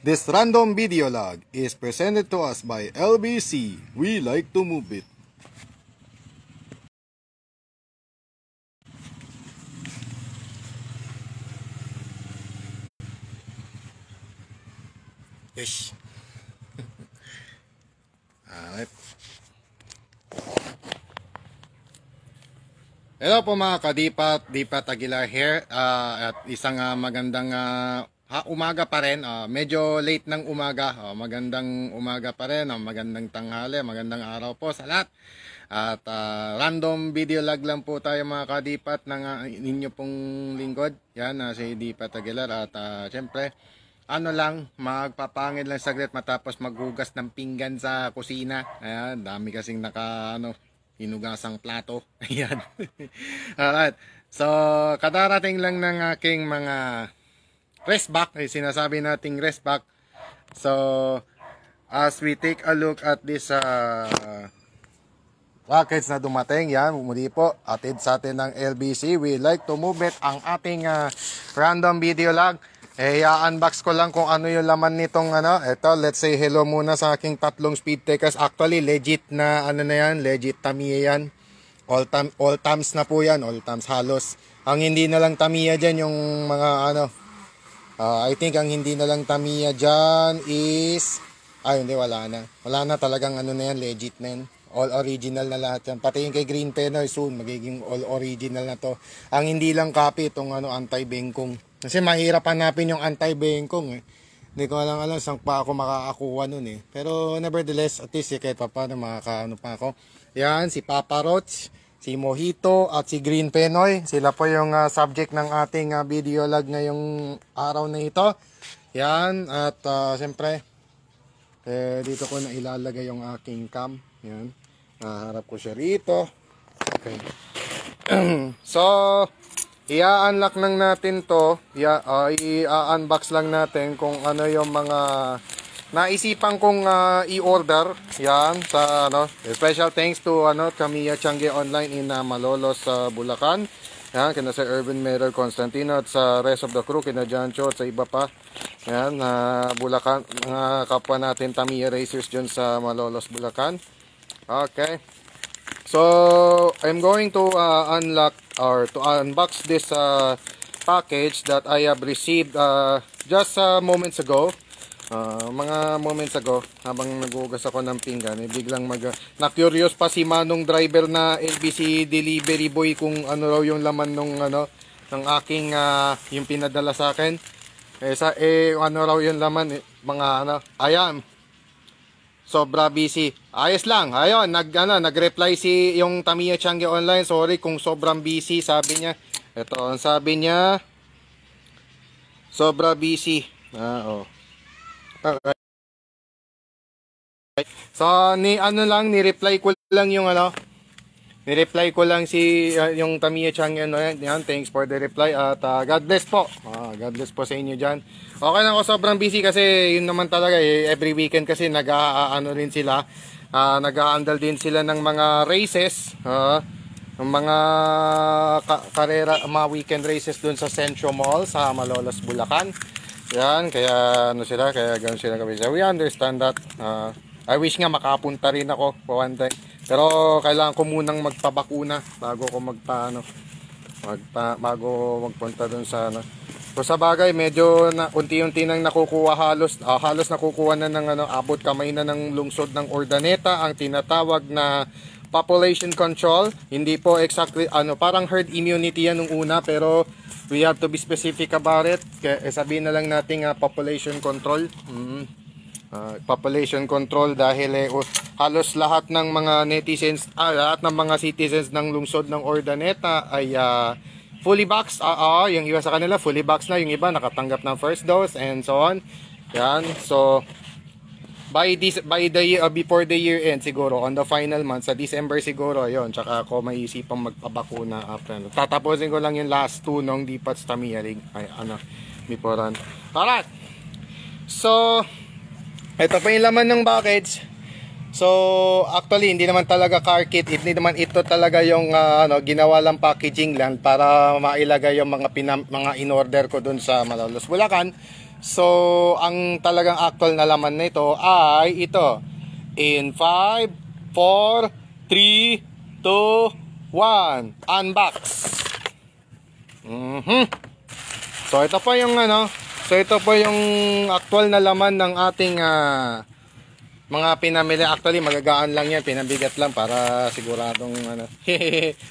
This random video log is presented to us by LBC. We like to move it. Yes. Alright. Hello po mga Dipat Aguilar here. At isang magandang umaga pa rin. Medyo late ng umaga. Magandang umaga pa rin. Magandang tanghali. Magandang araw po sa lahat. At random video log lang po tayo mga kadipat ng ninyo pong lingkod. Yan, si Dipat Aguilar. At syempre, magpapangit lang saglit matapos maghugas ng pinggan sa kusina. Ayan, dami kasing hinugasang plato. Ayan. Alright. So, kadarating lang ng aking mga rest back. Sinasabi nating rest back. So, as we take a look at this package na dumating, yan, muli po, atid sa atin ng LBC. We like to move it ang ating random video log. I-unbox ko lang kung ano yung laman nitong Ito, let's say hello muna sa aking tatlong speed takers. Actually, legit na yan, legit Tamiya yan. All thumbs na po yan, all thumbs halos. Ang hindi na lang Tamiya dyan, yung mga I think ang hindi na lang Tamiya dyan is, hindi, wala na. Wala na talagang na yan, legit na yan. All original na lahat yan. Pati yung kay Green Penoy soon, magiging all original na to. Ang hindi lang copy, itong anti-bengkong. Kasi mahirap hanapin yung anti-bengkong Hindi ko alam saan pa ako makakakuha nun Pero nevertheless, at least kahit pa paano makakaano pa ako. Yan, si Papa Roach, si Mojito, at si Green Penoy. Sila po yung subject ng ating video log ngayong araw na ito. Yan, at siyempre, dito ko na ilalagay yung aking cam. Yan, harap ko siya rito. Okay. So, i-unlock lang natin to. I-unbox lang natin kung ano yung mga naisipan kong i-order. Yan, sa special thanks to Tamiya Changi Online in Malolos, Bulacan. Yan, kina Sir Irvin Merrill Constantino at sa rest of the crew, kina John Cho at sa iba pa. Yan, Bulacan, mga kapwa natin Tamiya Racers dyan sa Malolos, Bulacan. Okay. So, I'm going to unlock or to unbox this package that I have received just moments ago. Mga moments ago, habang naghugas ako ng pinggan, biglang na-curious pa si Manong driver na LBC delivery boy kung ano raw yung laman ng aking yung pinadala sa akin. Ano raw yung laman, ayan. Sobra busy. Ayos lang. Ayun, nag-reply yung Tamiya Changi Online. Sorry kung sobrang busy, sabi niya. Ito, ang sabi niya, sobra busy. Okay. So, ni-reply ko lang yung ni-reply ko lang yung Tamiya Changi Online. Yan, thanks for the reply at God bless po. God bless po sa inyo diyan. Okay lang ako, sobrang busy kasi yun naman talaga every weekend kasi rin sila. Nag-handle din sila ng mga races, ng mga karera, mga weekend races dun sa Centro Mall sa Malolos, Bulacan. Yan, kaya kaya ganoon sila kami. So, we understand that. I wish nga makapunta rin ako for one time. Pero kailangan ko munang magpabakuna bago ko bago magpunta dun sa So sa bagay, medyo unti-unti nang nakukuha halos nakukuha na ng abot kamay na ng lungsod ng Urdaneta ang tinatawag na population control. Hindi po exactly parang herd immunity yan nung una, pero we have to be specific about it. Kaya sabihin na lang natin population control. Population control dahil halos lahat ng mga netizens, lahat ng mga citizens ng lungsod ng Urdaneta ay fully vaxxed. Yung iba sa kanila fully vaxxed na, yung iba nakatanggap ng first dose and so on. Yan. So before the year end siguro, on the final month sa December siguro, yon, tsaka ako maiisipang magpabakuna after. Tatapusin ko lang yung last two ng Dipats Tamiya League. Biporan. Alright. So, ito pa yung laman ng package. So, actually, hindi naman talaga car kit. Hindi naman ito talaga yung ginawa lang packaging lang para mailagay yung mga in-order ko dun sa Malolos, Bulacan. So, ang talagang actual na laman nito ay ito. In 5, 4, 3, 2, 1. Unbox. So, ito po yung ano. So, ito po yung actual na laman ng ating mga pinamili. Actually, magagaan lang yan. Pinabigat lang para siguradong ano.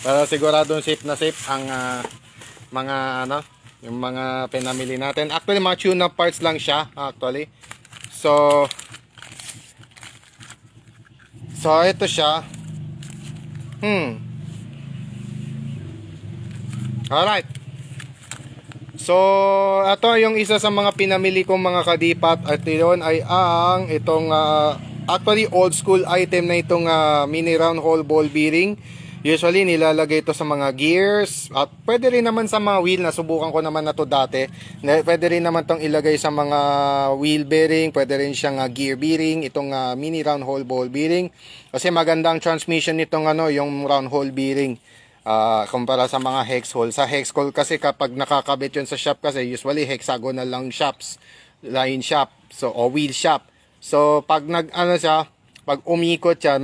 Para siguradong safe na safe ang mga ano. Yung mga pinamili natin. Actually, mga tune-up parts lang siya. Actually. So, ito siya. Alright. So, ito yung isa sa mga pinamili kong mga kadipat. At yun ay ang itong actually old school item na itong mini round hole ball bearing. Usually nilalagay ito sa mga gears at pwede rin naman sa mga wheel. Nasubukan ko naman na to dati. Pwede rin naman tong ilagay sa mga wheel bearing, pwede rin siyang gear bearing, itong mini round hole ball bearing. Kasi magandang transmission nitong ano, yung round hole bearing. Kumpara sa mga hex hole. Sa hex hole kasi kapag nakakabit yun sa shop kasi usually hexagonal lang shops, line shop, so o wheel shop. So pag pag umikot siya,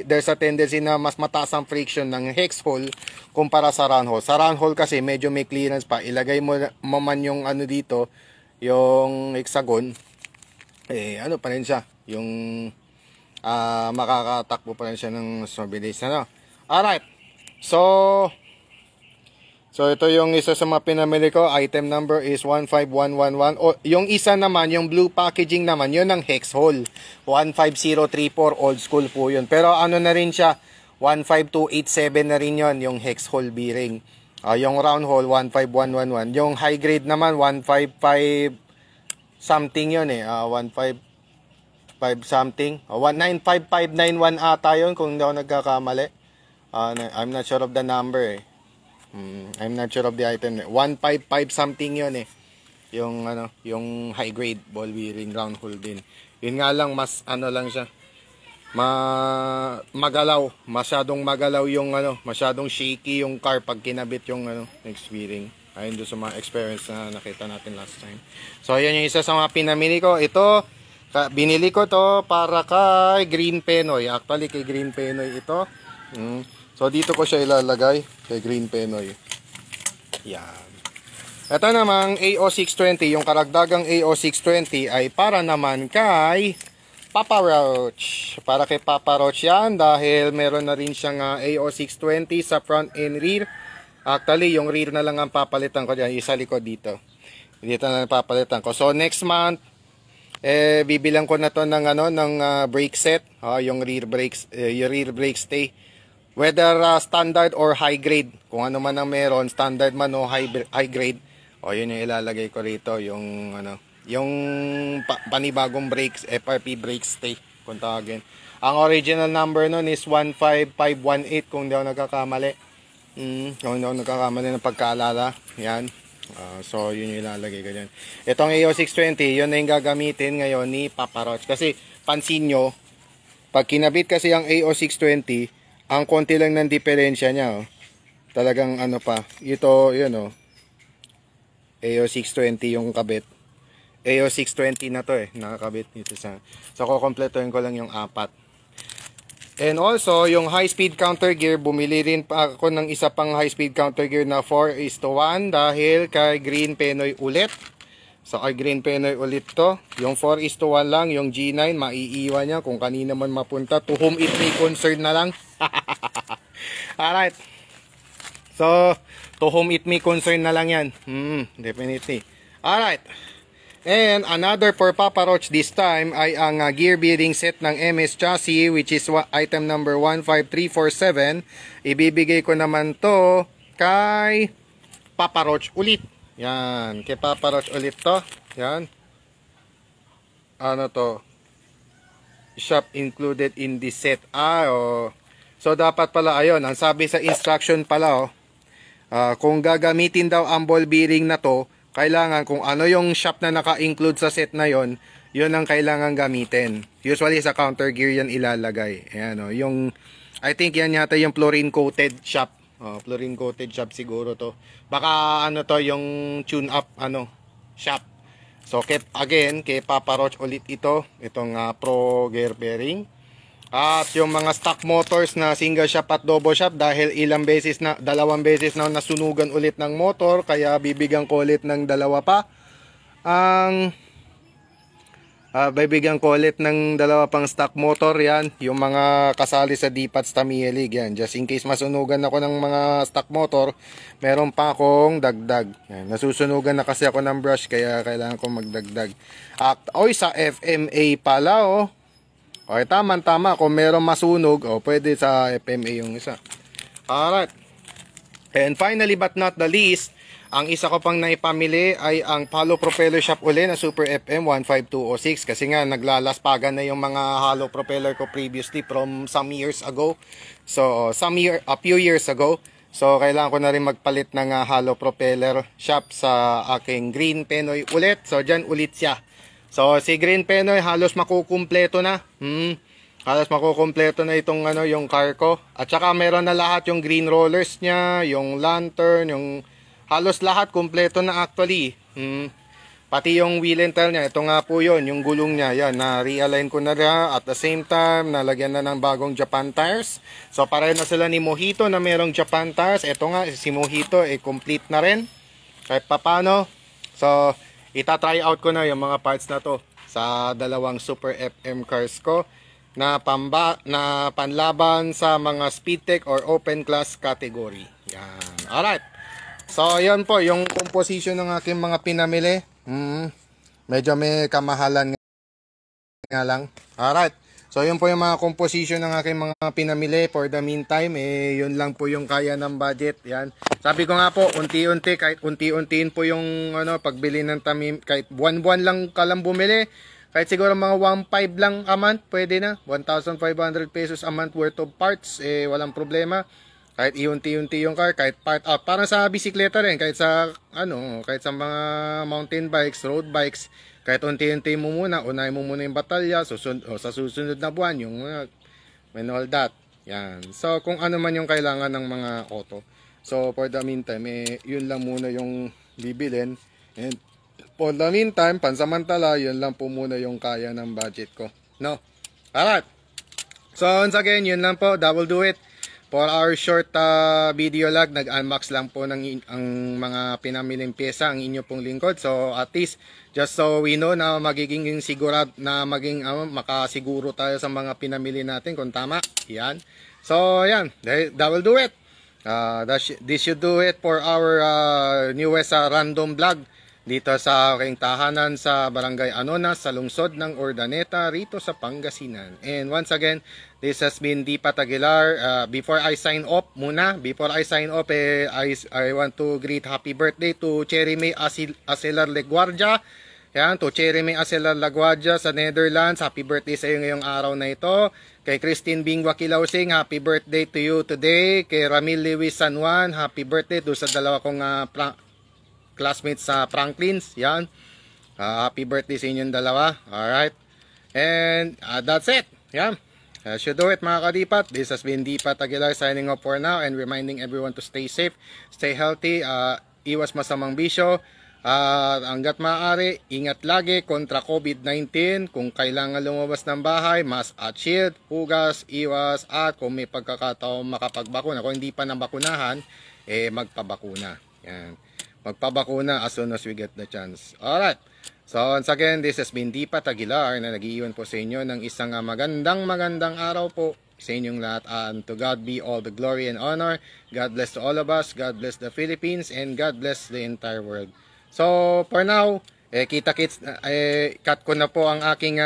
there's a tendency na mas mataas ang friction ng hex hole kumpara sa round hole. Sa round hole kasi medyo may clearance pa. Ilagay mo man yung ano dito, yung hexagon, ano pa rin siya, yung makakatakbo pa rin siya ng mabilis. Alright. So ito yung isa sa mga pinamili ko. Item number is 15111. O, yung isa naman, yung blue packaging naman, yun ang hex hole. 15034, old school po yun. Pero ano na rin siya, 15287 na rin yun, yung hex hole bearing. Yung round hole, 15111. Yung high grade naman, 155 something yun 155 something. 195591 ata yun, kung hindi ako nagkakamali. I'm not sure of the number I'm not sure of the item. 155 something yun yung ano, yung high grade ball bearing round hole din. Yun nga lang, mas ano lang siya, magalaw, masyadong magalaw yung ano, masyadong shaky yung car pag kinabit yung ano, next bearing. Ayun doon sa mga experience na nakita natin last time. So yan yung isa sa mga pinamili ko. Ito, binili ko to para kay Green Penoy. Actually kay Green Penoy ito. So dito ko siya ilalagay kay Green Penoy. Yan. Ito namang AO620, yung karagdagang AO620 ay para naman kay Papa Roach. Para kay Papa Roach yan dahil meron na rin siyang AO620 sa front and rear. Actually, yung rear na lang ang papalitan ko diyan, isa likod dito. Dito na lang papalitan ko. So next month bibilang ko na to ng ano, ng brake set, yung rear brakes, yung rear brake stay. Whether standard or high grade, kung ano man ang meron, standard man o high grade, yun yung ilalagay ko rito, yung ano, yung panibagong brakes, FRP brake stay kung tawagin. Ang original number nun is 15518 kung di ako nagkakamali. Kung di ako nagkakamali ng pagkaalala. Yan. So yun yung ilalagay ko dyan. Itong AO620, yun na yung gagamitin ngayon ni Papa Roach. Kasi pansin nyo, pag kinabit kasi ang AO620, ang konti lang ng diferensya niya, talagang ano pa, ito, yun AO620 yung kabit. AO620 na to nakakabit dito sa. So, kukompletuhin ko lang yung 4. And also, yung high speed counter gear, bumili rin pa ako ng isa pang high speed counter gear na 4:1 dahil kay Green Penoy ulit. So, kay Green Penoy ulit to. Yung 4:1 lang, yung G9, maiiwan niya kung kanina man mapunta. To whom it may concern na lang. Alright. So, to whom it may concern na lang yan. Definitely. Alright. And another for Papa Roach this time ay ang gear bearing set ng MS chassis, which is item number 15347. Ibibigay ko naman to kay Papa Roach ulit. Yan, kay Papa Roach ulit to. Yan. Ano to? Shop included in this set. So dapat pala, ayun, ang sabi sa instruction pala, kung gagamitin daw ang ball bearing na to, kailangan kung ano yung shop na naka-include sa set na yon, yun ang kailangan gamitin. Usually sa counter gear yan ilalagay. Ayan yung, I think yan yata yung fluorine coated shop. Fluorine coated shop siguro to. Baka ano to, yung tune up shop. So kay Papa Roach ulit itong Pro Gear Bearing. At yung mga stock motors na single shop at double shop, dahil dalawang beses na nasunugan ulit ng motor, kaya bibigyan ko ulit ng dalawa pa. Bibigyan ko ulit ng dalawa pang stock motor, yan, yung mga kasali sa D-Pads Tamiya League, yan, just in case masunugan ako ng mga stock motor, meron pa akong dagdag. Yan, nasusunugan na kasi ako ng brush, kaya kailangan ko magdagdag. Sa FMA pala, okay, tama, kung meron masunog, pwede sa FMA yung isa. Alright, and finally but not the least, ang isa ko pang naipamili ay ang hollow propeller shop uli na Super FM 15206, kasi nga naglalaspagan na yung mga hollow propeller ko previously from some years ago. So a few years ago. So kailangan ko na rin magpalit ng hollow propeller shop sa aking Green Penoy ulit. So dyan ulit siya. So si Green Penoy halos makukumpleto na. Halos makukumpleto na itong yung car ko. At saka meron na lahat yung green rollers niya, yung lantern, yung halos lahat kumpleto na actually. Pati yung wheel and tail niya, ito nga po yun, yung gulong niya, yan, na-realign ko na rin. At the same time, nalagyan na ng bagong Japan tires. So pareho na sila ni Mojito na merong Japan tires. Ito nga, si Mojito, complete na rin. Kahit papano. So, itatry out ko na yung mga parts na to sa dalawang Super FM cars ko na panlaban sa mga speed tech or open class category. Yan. Alright. So, yan po, yung composition ng aking mga pinamili. Medyo may kamahalan nga lang. Alright. So, yun po yung mga composition ng aking mga pinamili. For the meantime, yun lang po yung kaya ng budget. Yan. Sabi ko nga po, unti-unti, kahit unti-untiin po yung pagbili ng tamim. Kahit buwan-buwan lang ka lang bumili. Kahit siguro mga 1.5 lang a month, pwede na. 1,500 pesos a month worth of parts, walang problema. Kahit iunti-unti yung car, kahit part out. Parang sa bisikleta rin, kahit sa mga mountain bikes, road bikes, kahit unti-unti mo muna, unahin mo muna yung batalya, sa susunod na buwan, yung and all that. Yan. So, kung ano man yung kailangan ng mga auto. So, for the meantime, yun lang muna yung bibilin. And for the meantime, pansamantala, yun lang po muna yung kaya ng budget ko. No? Alright. So, once again, yun lang po. That will do it. For our short video log, nag-unbox lang po ng ang mga pinamiling pyesa ang inyo pong lingkod. So at least, just so we know na magiging sigurad na makasiguro tayo sa mga pinamili natin kung tama. Yan. So yan, that will do it. This should do it for our newest random vlog dito sa aking tahanan sa Barangay Anonas sa lungsod ng Urdaneta rito sa Pangasinan. And once again, this has been D-Pat Aguilar. Before I sign off, I want to greet happy birthday to Cherry May Acelar Leguardia. Yan, to Cherry May Acelar Leguardia sa Netherlands. Happy birthday sa iyo ngayong araw na ito. Kay Christine Bingwa Kilausing, happy birthday to you today. Kay Ramil Lewis San Juan, happy birthday. Doon sa dalawa kong classmates sa Franklin's. Yan. Happy birthday sa inyong dalawa. Alright. And that's it. Yan. Should do it mga kadipat. This has been D-Pat Aguilar signing off for now and reminding everyone to stay safe, stay healthy, iwas masamang bisyo. Hanggat maaari, ingat lagi kontra COVID-19. Kung kailangan lumabas ng bahay, mask at shield, hugas, iwas, at kung may pagkakataon makapagbakuna. Kung hindi pa nabakunahan, magpabakuna. Yan. Magpabakuna as soon as we get the chance. Alright. So once again, this has been D-Pat Aguilar na nag-iwan po sa inyo ng isang magandang araw po sa inyong lahat. And to God be all the glory and honor. God bless to all of us. God bless the Philippines. And God bless the entire world. So for now, kita-kits, cut ko na po ang aking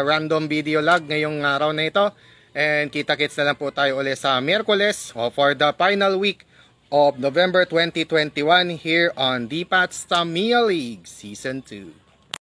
random video log ngayong araw na ito. And kita-kits na lang po tayo ulit sa Miyerkules for the final week of November 2021 here on D-Pat's Tamiya League Season 2.